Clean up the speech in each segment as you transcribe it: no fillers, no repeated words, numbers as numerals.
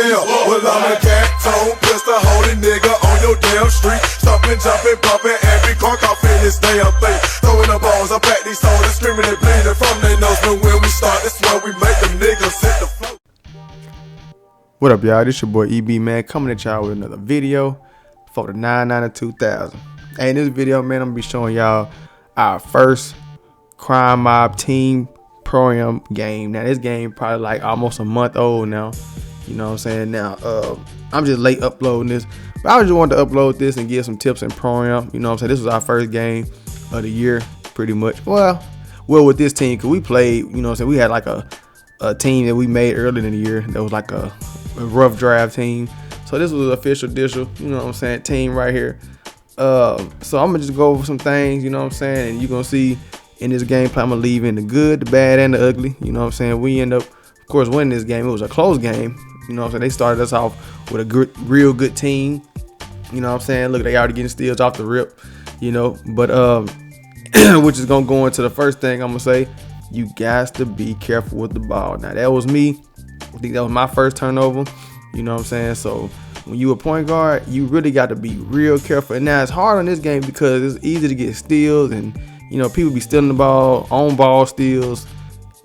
hell. Well, I'm a cat tone, pistol holding nigga on your damn street. Stomping, jumping, bumping, every car off in this damn thing. Throwing the balls up at these soldiers, screaming and bleeding from their nose. But when we start, that's where we make them niggas hit the floor. What up, y'all? This your boy EB, man, coming at y'all with another video for the 9/9 of 2000. Hey, in this video, man, I'm gonna be showing y'all our first crime mob Team Proam game. Now, this game probably like almost a month old now. You know what I'm saying? Now, I'm just late uploading this, but I just wanted to upload this and give some tips in Proam. You know what I'm saying? This was our first game of the year, pretty much. Well, with this team, cause we played. You know what I'm saying? We had like a team that we made earlier in the year that was like a rough draft team. So this was official, you know what I'm saying, team right here. So I'm gonna just go over some things, you know what I'm saying, and you're gonna see in this gameplay I'm gonna leave in the good, the bad, and the ugly. You know what I'm saying? We end up, of course, winning this game. It was a close game. You know what I'm saying? They started us off with a real good team. You know what I'm saying? Look, they already getting steals off the rip, you know. But which is gonna go into the first thing I'm gonna say. You guys to be careful with the ball. Now that was me. I think that was my first turnover. You know what I'm saying? So when you a point guard, you really got to be real careful. And now it's hard on this game because it's easy to get steals, and you know people be stealing the ball, on ball steals,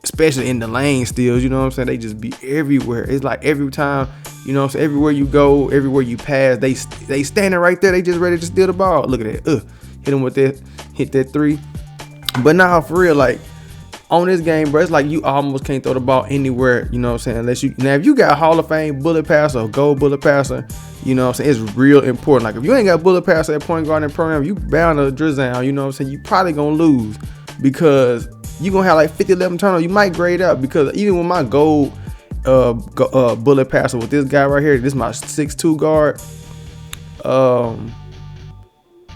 especially in the lane steals. You know what I'm saying? They just be everywhere. It's like every time, you know what I'm saying, everywhere you go, everywhere you pass, they standing right there. They just ready to steal the ball. Look at that. Hit them with that, hit that three. But now for real, like on this game, bro, it's like you almost can't throw the ball anywhere, you know what I'm saying, unless you, now if you got Hall of Fame bullet passer or gold bullet passer, you know what I'm saying, it's real important. Like if you ain't got bullet passer at point guard in Proam, you bound to drizzle, you know what I'm saying, you probably gonna lose because you gonna have like 50-11 turnovers. You might grade out because even with my gold bullet passer with this guy right here, this is my 6'2" guard,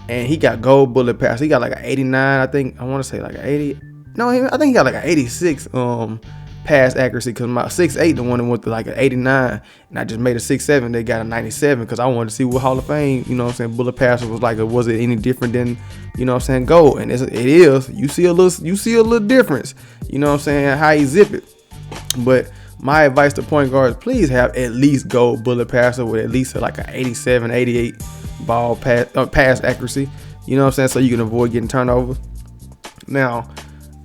and he got gold bullet passer. He got like an 89, I think. I want to say like an 80. No, I think he got like an 86 pass accuracy because my 6'8", the one that went to like an 89, and I just made a 6'7", they got a 97 because I wanted to see what Hall of Fame, you know what I'm saying, bullet passer was like. Was it any different than, you know what I'm saying, gold? And it is. You see a little difference, you know what I'm saying, how he zip it. But my advice to point guards, please have at least gold bullet passer with at least like an 87, 88 ball pass accuracy, you know what I'm saying, so you can avoid getting turnovers. Now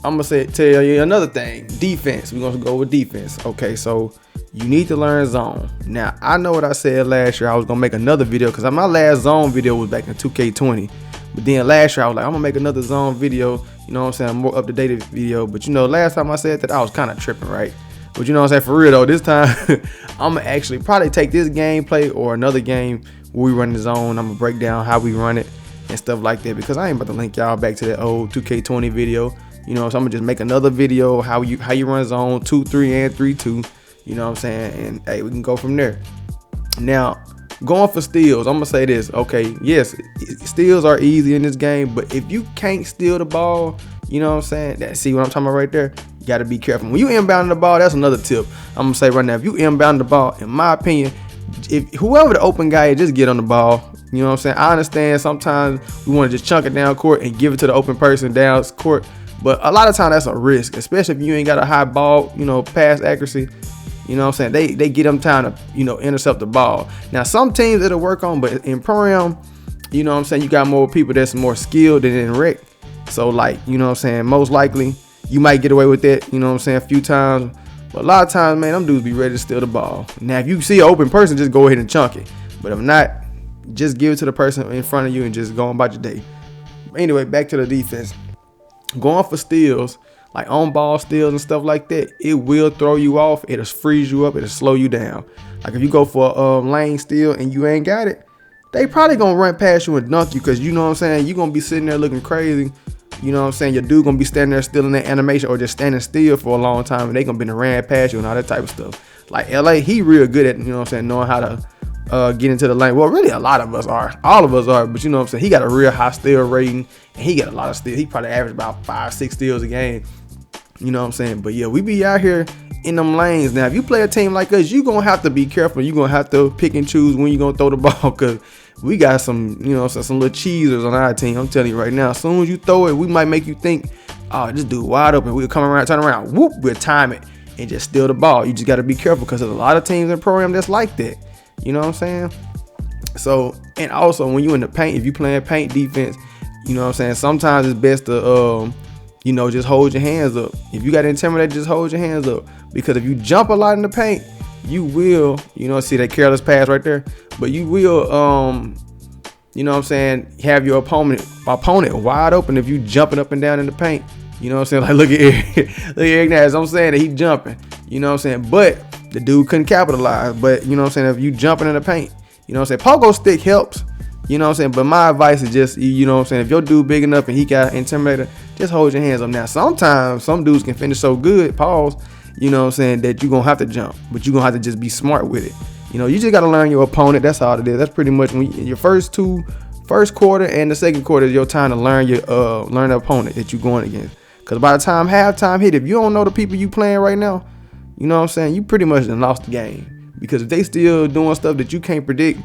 I'm gonna tell you another thing. Defense. We're gonna go with defense. Okay, so you need to learn zone. Now I know what I said last year. I was gonna make another video because my last zone video was back in 2K20. But then last year I was like, I'm gonna make another zone video. You know what I'm saying? More up to date video. But you know, last time I said that I was kind of tripping, right? But you know what I'm saying? For real though, this time I'm gonna actually probably take this gameplay or another game where we run the zone. I'm gonna break down how we run it and stuff like that because I ain't about to link y'all back to that old 2K20 video. You know, so I'm gonna just make another video how you run zone 2-3 and 3-2. You know what I'm saying? And hey, we can go from there. Now, going for steals, I'm gonna say this. Okay, yes, steals are easy in this game, but if you can't steal the ball, you know what I'm saying? See what I'm talking about right there? You gotta be careful. When you inbound the ball, that's another tip. I'm gonna say right now, if you inbound the ball, in my opinion, if whoever the open guy is, just get on the ball. You know what I'm saying? I understand sometimes we want to just chunk it down court and give it to the open person down court. But a lot of times that's a risk, especially if you ain't got a high ball, you know, pass accuracy. You know what I'm saying? They get them time to, you know, intercept the ball. Now, some teams it'll work on, but in Proam, you know what I'm saying, you got more people that's more skilled than in rec. So, like, you know what I'm saying, most likely you might get away with that, you know what I'm saying, a few times. But a lot of times, man, them dudes be ready to steal the ball. Now, if you see an open person, just go ahead and chunk it. But if not, just give it to the person in front of you and just go on about your day. But anyway, back to the defense. Going for steals, like on ball steals and stuff like that, it will throw you off. It'll freeze you up. It'll slow you down. Like if you go for a lane steal and you ain't got it, they probably gonna run past you and dunk you because you know what I'm saying, you're gonna be sitting there looking crazy. You know what I'm saying, your dude gonna be standing there still in that animation or just standing still for a long time and they gonna be ran past you and all that type of stuff. Like LA, he real good at, you know what I'm saying, knowing how to get into the lane. Well, really a lot of us are. All of us are, but you know what I'm saying, he got a real high steal rating and he got a lot of steals. He probably averaged about 5-6 steals a game. You know what I'm saying? But yeah, we be out here in them lanes. Now, if you play a team like us, you're going to have to be careful. You're going to have to pick and choose when you're going to throw the ball because we got some, you know, some little cheesers on our team. I'm telling you right now, as soon as you throw it, we might make you think, oh, this dude wide open. We'll come around, turn around, whoop, we'll time it. and just steal the ball. You just got to be careful because there's a lot of teams in Proam that's like that. You know what I'm saying? So, and also when you in the paint, if you playing paint defense, you know what I'm saying, sometimes it's best to you know, just hold your hands up. If you got to intimidate, just hold your hands up, because if you jump a lot in the paint, you will, you know, see that careless pass right there, but you will you know what I'm saying, have your opponent wide open if you jumping up and down in the paint. You know what I'm saying? Like, look at Eric Nash. I'm saying that he jumping. You know what I'm saying? But the dude couldn't capitalize. But you know what I'm saying? If you jumping in the paint, you know what I'm saying? Pogo stick helps. You know what I'm saying? But my advice is just, you know what I'm saying, if your dude big enough and he got intimidator, just hold your hands up. Now, sometimes some dudes can finish so good, pause, you know what I'm saying, that you're going to have to jump. But you're going to have to just be smart with it. You know, you just got to learn your opponent. That's all it is. That's pretty much when your first quarter and the second quarter is your time to learn the opponent that you're going against. Because by the time halftime hit, if you don't know the people you playing right now, you know what I'm saying, you pretty much done lost the game. Because if they still doing stuff that you can't predict,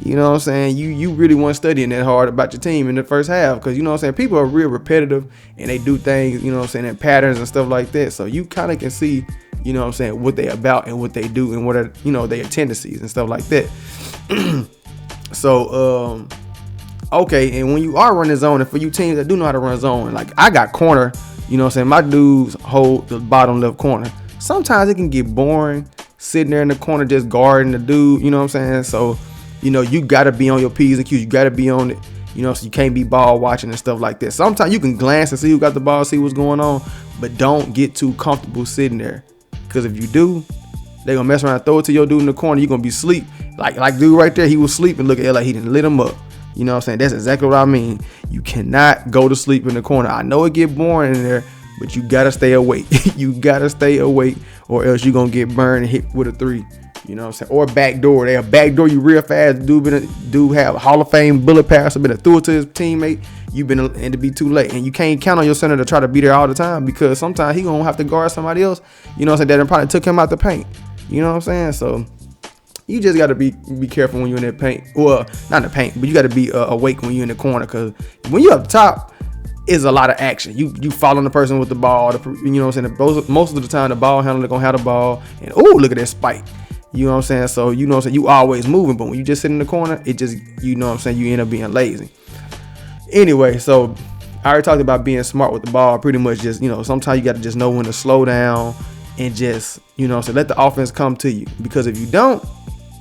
you know what I'm saying, you really weren't studying that hard about your team in the first half. Because, you know what I'm saying, people are real repetitive and they do things, you know what I'm saying, in patterns and stuff like that. So you kind of can see, you know what I'm saying, what they about and what they do and what are, you know, their tendencies and stuff like that. So, okay, and when you are running zone, and for you teams that do know how to run zone, like I got corner, you know what I'm saying, my dudes hold the bottom left corner. Sometimes it can get boring sitting there in the corner just guarding the dude, you know what I'm saying? So, you know, you got to be on your P's and Q's. You got to be on it, you know, so you can't be ball watching and stuff like that. Sometimes you can glance and see who got the ball, see what's going on, but don't get too comfortable sitting there. Because if you do, they're going to mess around and throw it to your dude in the corner. You're going to be asleep. Like dude right there, he was sleeping. Look at it like he didn't lit him up. You know what I'm saying? That's exactly what I mean. You cannot go to sleep in the corner. I know it get boring in there, but you got to stay awake. You got to stay awake, or else you're going to get burned and hit with a three. You know what I'm saying? Or backdoor. They'll backdoor you real fast. Dude have a Hall of Fame bullet pass. Been a threw it to his teammate. You've been and to be too late. And you can't count on your center to try to be there all the time, because sometimes he going to have to guard somebody else. You know what I'm saying? That probably took him out the paint. You know what I'm saying? So you just got to be careful when you're in that paint. Well, not in the paint, but you got to be awake when you're in the corner, because when you're up top, it's a lot of action. You following the person with the ball. You know what I'm saying? Most of the time, the ball handler going to have the ball. And, oh, look at that spike. You know what I'm saying? So, you know what I'm saying? You always moving, but when you just sit in the corner, it just, you know what I'm saying, you end up being lazy. Anyway, so I already talked about being smart with the ball. Pretty much just, you know, sometimes you got to just know when to slow down and just, you know what I'm saying, let the offense come to you. Because if you don't,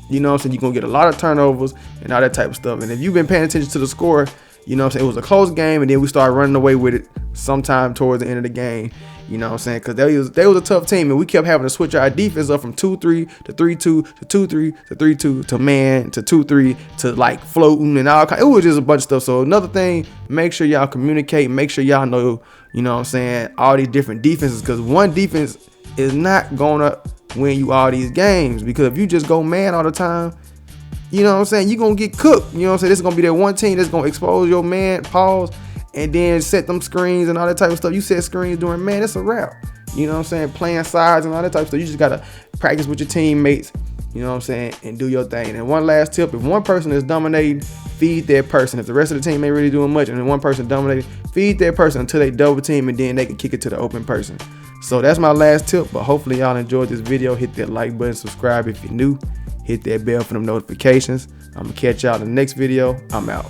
you know what I'm saying, you're going to get a lot of turnovers and all that type of stuff. And if you've been paying attention to the score, you know what I'm saying, it was a close game, and then we started running away with it sometime towards the end of the game. You know what I'm saying? Because they was a tough team, and we kept having to switch our defense up from 2-3 to 3-2 to 2-3 to 3-2 to man to 2-3 to like floating and all. It was just a bunch of stuff. So another thing, make sure y'all communicate. Make sure y'all know, you know what I'm saying, all these different defenses, because one defense is not going to win you all these games. Because if you just go man all the time, you know what I'm saying, you're going to get cooked. You know what I'm saying? This is going to be that one team that's going to expose your man, pause, and then set them screens and all that type of stuff. You set screens during man, it's a wrap. You know what I'm saying? Playing sides and all that type of stuff. You just got to practice with your teammates, you know what I'm saying, and do your thing. And one last tip, if one person is dominating, feed that person. If the rest of the team ain't really doing much and then one person dominating, feed that person until they double team, and then they can kick it to the open person. So that's my last tip, but hopefully y'all enjoyed this video. Hit that like button, subscribe if you're new. Hit that bell for them notifications. I'm going to catch y'all in the next video. I'm out.